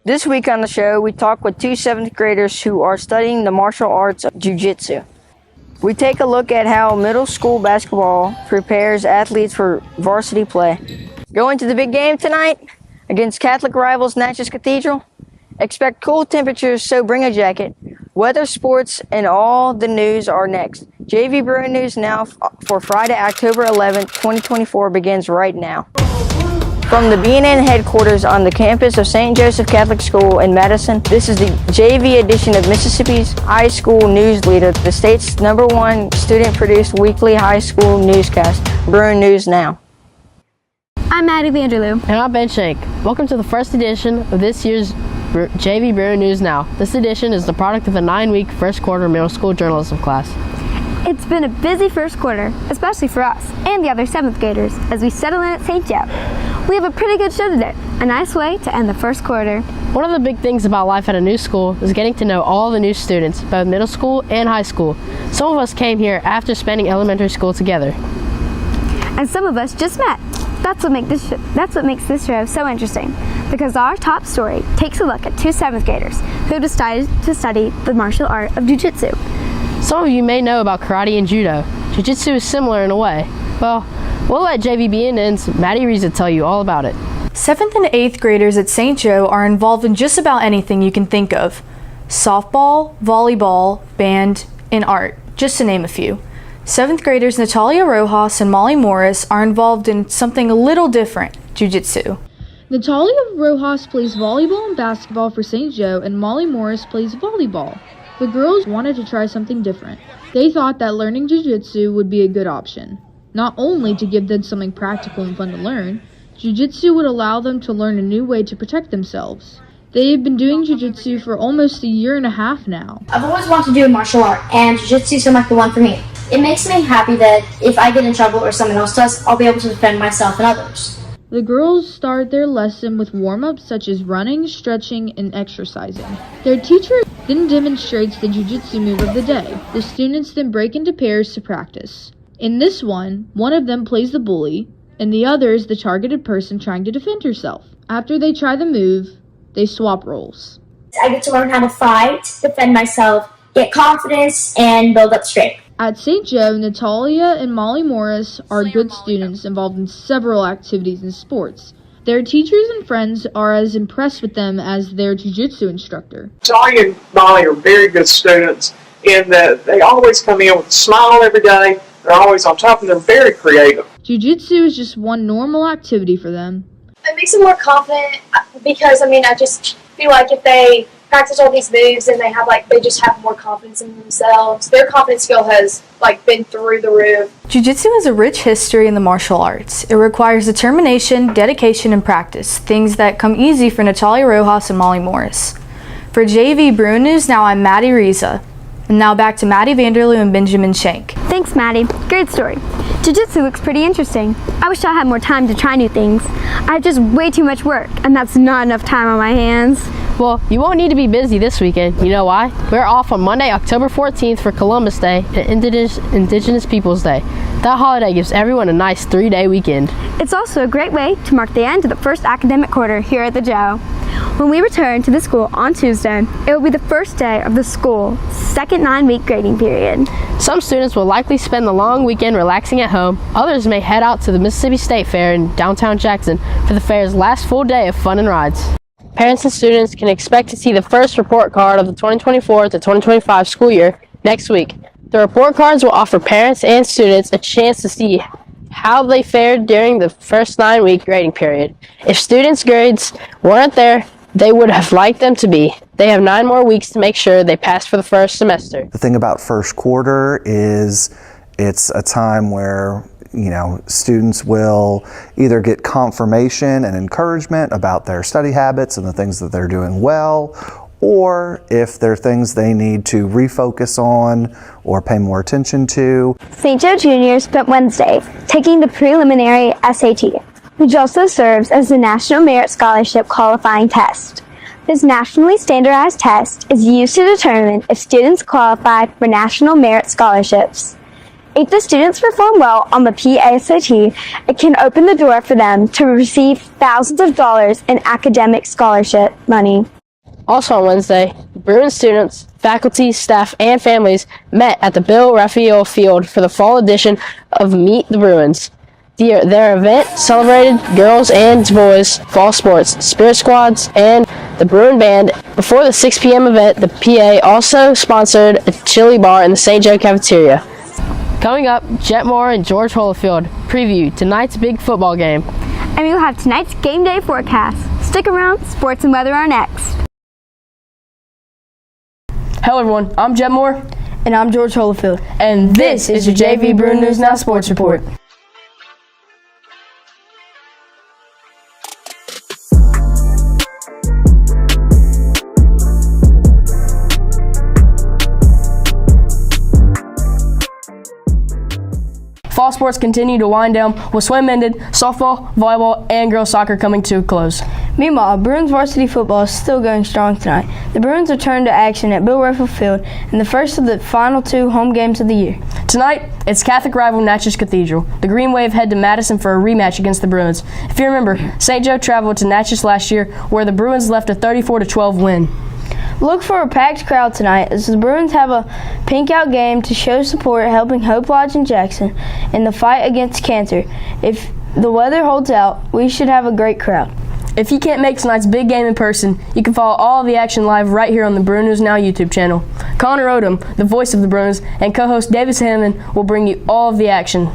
This week on the show, we talk with two 7th graders who are studying the martial arts of jiu-jitsu. We take a look at how middle school basketball prepares athletes for varsity play. Going to the big game tonight against Catholic rivals Natchez Cathedral? Expect cool temperatures, so bring a jacket. Weather, sports, and all the news are next. JV Bruin News Now for Friday, October 11th, 2024 begins right now. From the BNN headquarters on the campus of St. Joseph Catholic School in Madison, this is the JV edition of Mississippi's High School News Leader, the state's #1 student-produced weekly high school newscast, Bruin News Now. I'm Maddie Vanderloo. And I'm Ben Shank. Welcome to the first edition of this year's JV Bruin News Now. This edition is the product of a 9-week first quarter middle school journalism class. It's been a busy first quarter, especially for us and the other 7th graders, as we settle in at St. Joe. We have a pretty good show today, a nice way to end the first quarter. One of the big things about life at a new school is getting to know all the new students, both middle school and high school. Some of us came here after spending elementary school together. And some of us just met. That's what makes this show so interesting, because our top story takes a look at two 7th graders who decided to study the martial art of jiu-jitsu. Some of you may know about karate and judo. Jiu-jitsu is similar in a way. Well, we'll let JVBNN's Maddie Riza tell you all about it. 7th and 8th graders at St. Joe are involved in just about anything you can think of. Softball, volleyball, band, and art, just to name a few. 7th graders Natalia Rojas and Molly Morris are involved in something a little different, jiu-jitsu. Natalia Rojas plays volleyball and basketball for St. Joe, and Molly Morris plays volleyball. The girls wanted to try something different. They thought that learning jiu-jitsu would be a good option. Not only to give them something practical and fun to learn, jiu-jitsu would allow them to learn a new way to protect themselves. They have been doing jiu-jitsu for almost a year and a half now. I've always wanted to do a martial art, and jiu-jitsu seemed like the one for me. It makes me happy that if I get in trouble or someone else does, I'll be able to defend myself and others. The girls start their lesson with warm-ups such as running, stretching, and exercising. Their teacher then demonstrates the jiu-jitsu move of the day. The students then break into pairs to practice. In this one of them plays the bully, and the other is the targeted person trying to defend herself. After they try the move, they swap roles. I get to learn how to fight, defend myself, get confidence, and build up strength. At St. Joe, Natalia and Molly Morris are good students involved in several activities and sports. Their teachers and friends are as impressed with them as their jiu-jitsu instructor. Natalia and Molly are very good students in that they always come in with a smile every day. They're always on top and they're very creative. Jiu-jitsu is just one normal activity for them. It makes them more confident because, I just feel like if they practice all these moves and they just have more confidence in themselves. Their confidence skill has been through the roof. Jiu-jitsu has a rich history in the martial arts. It requires determination, dedication, and practice, things that come easy for Natalia Rojas and Molly Morris. For JV Bruin News Now, I'm Maddie Riza. And now back to Maddie Vanderloo and Benjamin Shank. Thanks, Maddie. Great story. Jiu-jitsu looks pretty interesting. I wish I had more time to try new things. I have just way too much work, and that's not enough time on my hands. Well, you won't need to be busy this weekend. You know why? We're off on Monday, October 14th for Columbus Day and Indigenous Peoples Day. That holiday gives everyone a nice 3-day weekend. It's also a great way to mark the end of the first academic quarter here at the Joe. When we return to the school on Tuesday, it will be the first day of the school's second 9-week grading period. Some students will likely spend the long weekend relaxing at home. Others may head out to the Mississippi State Fair in downtown Jackson for the fair's last full day of fun and rides. Parents and students can expect to see the first report card of the 2024 to 2025 school year next week. The report cards will offer parents and students a chance to see how they fared during the first 9-week grading period. If students' grades weren't there, they would have liked them to be. They have 9 more weeks to make sure they pass for the first semester. The thing about first quarter is it's a time where students will either get confirmation and encouragement about their study habits and the things that they're doing well, or if there are things they need to refocus on or pay more attention to. St. Joe Juniors spent Wednesday taking the preliminary SAT, which also serves as the National Merit Scholarship qualifying test. This nationally standardized test is used to determine if students qualify for national merit scholarships. If the students perform well on the PASAT, it can open the door for them to receive thousands of dollars in academic scholarship money. Also on Wednesday, Bruin students, faculty, staff, and families met at the Bill Raphael Field for the fall edition of Meet the Bruins. Their event celebrated girls and boys fall sports, spirit squads, and the Bruin Band. Before the 6 p.m. event, the PA also sponsored a chili bar in the St. Joe cafeteria. Coming up, Jet Moore and George Holyfield preview tonight's big football game. And we will have tonight's game day forecast. Stick around, sports and weather are next. Hello everyone, I'm Jet Moore. And I'm George Holyfield. And this is your JV Bruin News Now Sports Report. Fall sports continue to wind down with swim ended, softball, volleyball, and girls soccer coming to a close. Meanwhile, Bruins varsity football is still going strong tonight. The Bruins return to action at Bill Raphael Field in the first of the final 2 home games of the year. Tonight, it's Catholic rival Natchez Cathedral. The Green Wave head to Madison for a rematch against the Bruins. If you remember, St. Joe traveled to Natchez last year where the Bruins left a 34-12 win. Look for a packed crowd tonight as the Bruins have a pink out game to show support helping Hope Lodge and Jackson in the fight against cancer. If the weather holds out, we should have a great crowd. If you can't make tonight's big game in person, you can follow all of the action live right here on the Bruin News Now YouTube channel. Connor Odom, the voice of the Bruins, and co-host Davis Hammond will bring you all of the action.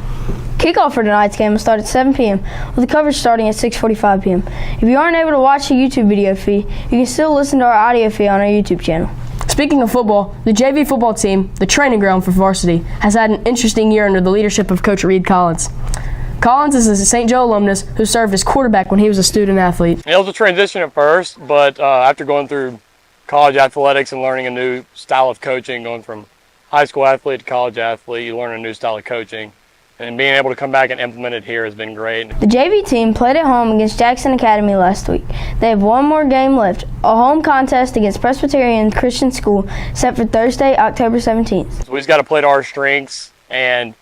Kickoff for tonight's game will start at 7 p.m. with the coverage starting at 6:45 p.m. If you aren't able to watch the YouTube video feed, you can still listen to our audio feed on our YouTube channel. Speaking of football, the JV football team, the training ground for varsity, has had an interesting year under the leadership of Coach Reed Collins. Collins is a St. Joe alumnus who served as quarterback when he was a student athlete. It was a transition at first, but after going through college athletics and learning a new style of coaching, going from high school athlete to college athlete, you learn a new style of coaching. And being able to come back and implement it here has been great. The JV team played at home against Jackson Academy last week. They have one more game left, a home contest against Presbyterian Christian School set for Thursday, October 17th. So we just got to play to our strengths and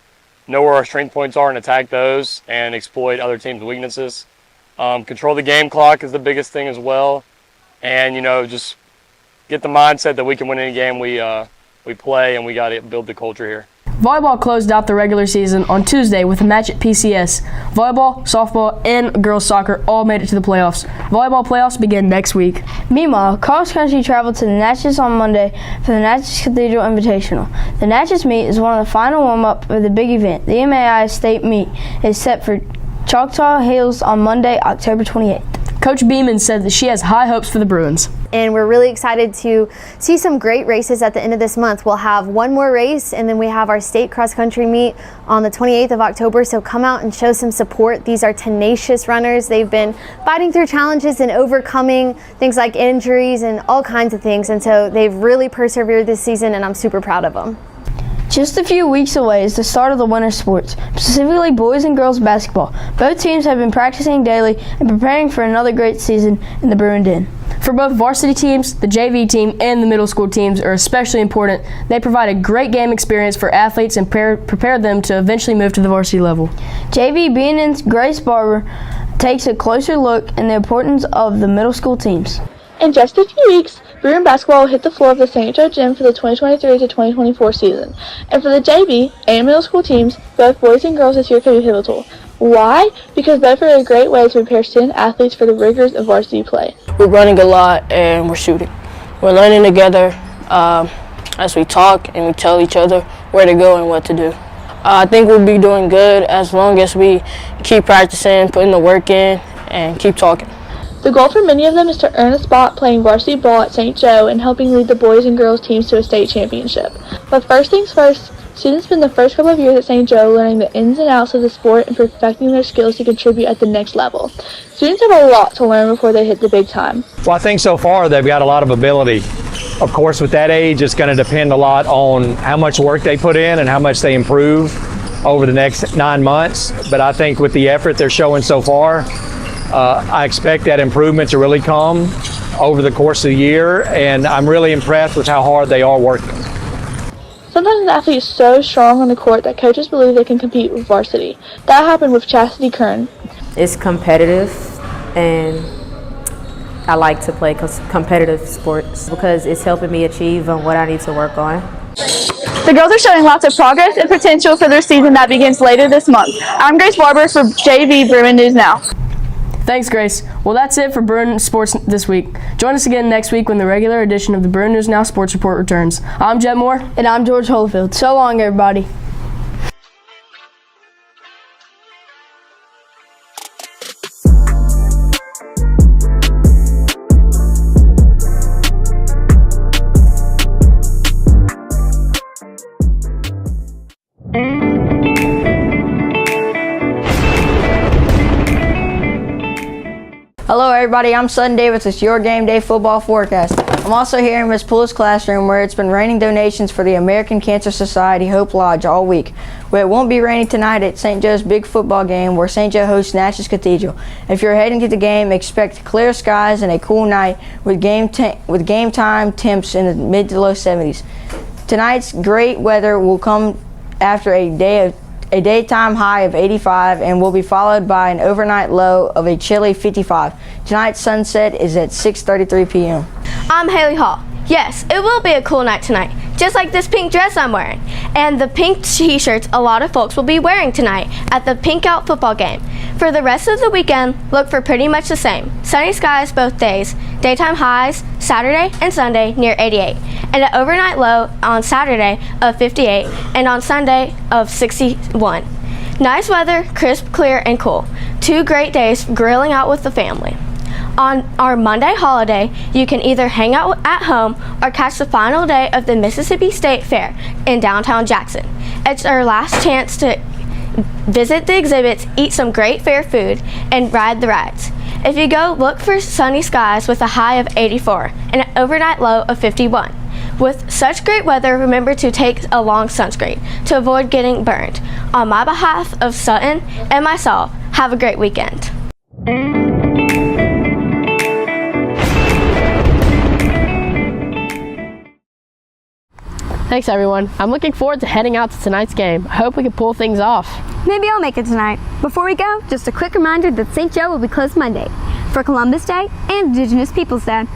know where our strength points are and attack those and exploit other teams' weaknesses. Control the game clock is the biggest thing as well. And, just get the mindset that we can win any game we play, and we got to build the culture here. Volleyball closed out the regular season on Tuesday with a match at PCS. Volleyball, softball, and girls soccer all made it to the playoffs. Volleyball playoffs begin next week. Meanwhile, cross country traveled to the Natchez on Monday for the Natchez Cathedral Invitational. The Natchez meet is one of the final warm-up for the big event. The MAI state meet is set for Choctaw Hills on Monday, October 28th. Coach Beeman said that she has high hopes for the Bruins. And we're really excited to see some great races at the end of this month. We'll have one more race, and then we have our state cross-country meet on the 28th of October, so come out and show some support. These are tenacious runners. They've been fighting through challenges and overcoming things like injuries and all kinds of things, and so they've really persevered this season, and I'm super proud of them. Just a few weeks away is the start of the winter sports, specifically boys and girls basketball. Both teams have been practicing daily and preparing for another great season in the Bruin Den. For both varsity teams, the JV team, and the middle school teams are especially important. They provide a great game experience for athletes and prepare them to eventually move to the varsity level. JV BNN's Grace Barber takes a closer look at the importance of the middle school teams. In just a few weeks, Bruin basketball will hit the floor of the St. Joe Gym for the 2023 to 2024 season. And for the JV and middle school teams, both boys and girls this year could be pivotal. Why? Because both are a great way to prepare student athletes for the rigors of varsity play. We're running a lot and we're shooting. We're learning together as we talk and we tell each other where to go and what to do. I think we'll be doing good as long as we keep practicing, putting the work in, and keep talking. The goal for many of them is to earn a spot playing varsity ball at St. Joe and helping lead the boys and girls teams to a state championship. But first things first, students spend the first couple of years at St. Joe learning the ins and outs of the sport and perfecting their skills to contribute at the next level. Students have a lot to learn before they hit the big time. Well, I think so far they've got a lot of ability. Of course, with that age, it's going to depend a lot on how much work they put in and how much they improve over the next 9 months. But I think with the effort they're showing so far, I expect that improvement to really come over the course of the year, and I'm really impressed with how hard they are working. Sometimes an athlete is so strong on the court that coaches believe they can compete with varsity. That happened with Chastity Kern. It's competitive, and I like to play competitive sports because it's helping me achieve what I need to work on. The girls are showing lots of progress and potential for their season that begins later this month. I'm Grace Barber for JV Bruin News Now. Thanks, Grace. Well, that's it for Bruin Sports this week. Join us again next week when the regular edition of the Bruin News Now Sports Report returns. I'm Jet Moore. And I'm George Holyfield. So long, everybody. Hello everybody, I'm Sutton Davis with your game day football forecast. I'm also here in Ms. Poole's classroom where it's been raining donations for the American Cancer Society Hope Lodge all week. But it won't be raining tonight at St. Joe's big football game where St. Joe hosts Natchez Cathedral. If you're heading to the game, expect clear skies and a cool night with game time temps in the mid to low 70s. Tonight's great weather will come after a daytime high of 85 and will be followed by an overnight low of a chilly 55. Tonight's sunset is at 6:33 p.m. I'm Haley Hall. Yes, it will be a cool night tonight, just like this pink dress I'm wearing, and the pink t-shirts a lot of folks will be wearing tonight at the Pink Out football game. For the rest of the weekend, look for pretty much the same. Sunny skies both days, daytime highs Saturday and Sunday near 88, and an overnight low on Saturday of 58 and on Sunday of 61. Nice weather, crisp, clear, and cool. 2 great days grilling out with the family. On our Monday holiday, you can either hang out at home or catch the final day of the Mississippi State Fair in downtown Jackson. It's our last chance to visit the exhibits, eat some great fair food, and ride the rides. If you go, look for sunny skies with a high of 84 and an overnight low of 51. With such great weather, remember to take along sunscreen to avoid getting burned. On my behalf of Sutton and myself, have a great weekend. Thanks, everyone. I'm looking forward to heading out to tonight's game. I hope we can pull things off. Maybe I'll make it tonight. Before we go, just a quick reminder that St. Joe will be closed Monday for Columbus Day and Indigenous Peoples Day.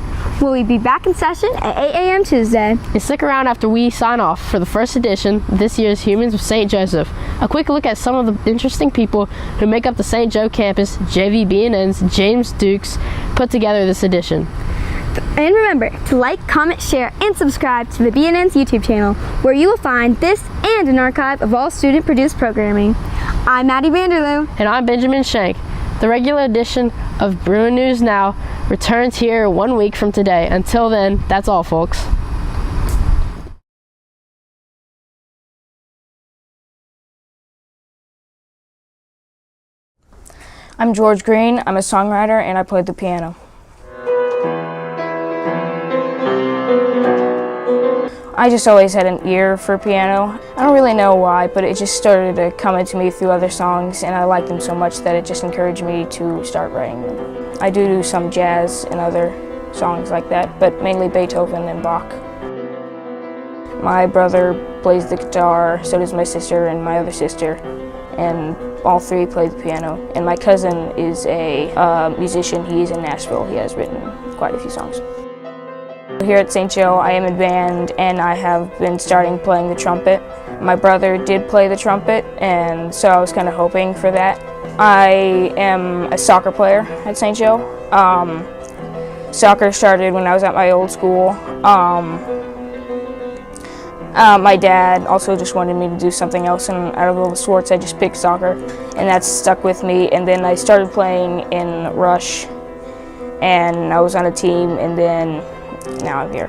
We'll be back in session at 8 a.m. Tuesday. And stick around after we sign off for the first edition of this year's Humans of St. Joseph. A quick look at some of the interesting people who make up the St. Joe campus JV B&N's James Dukes put together this edition. And remember to like, comment, share, and subscribe to the B&N's YouTube channel, where you will find this and an archive of all student-produced programming. I'm Maddie Vanderloo. And I'm Benjamin Shank. The regular edition of Bruin News Now returns here 1 week from today. Until then, that's all, folks. I'm George Green. I'm a songwriter and I played the piano. I just always had an ear for piano. I don't really know why, but it just started to come into me through other songs, and I liked them so much that it just encouraged me to start writing them. I do some jazz and other songs like that, but mainly Beethoven and Bach. My brother plays the guitar, so does my sister and my other sister, and all 3 play the piano. And my cousin is a musician. He's in Nashville. He has written quite a few songs. Here at St. Joe, I am in band, and I have been starting playing the trumpet. My brother did play the trumpet, and so I was kind of hoping for that. I am a soccer player at St. Joe. Soccer started when I was at my old school. My dad also just wanted me to do something else, and out of all the sports, I just picked soccer, and that stuck with me. And then I started playing in Rush, and I was on a team, and then now I'm here.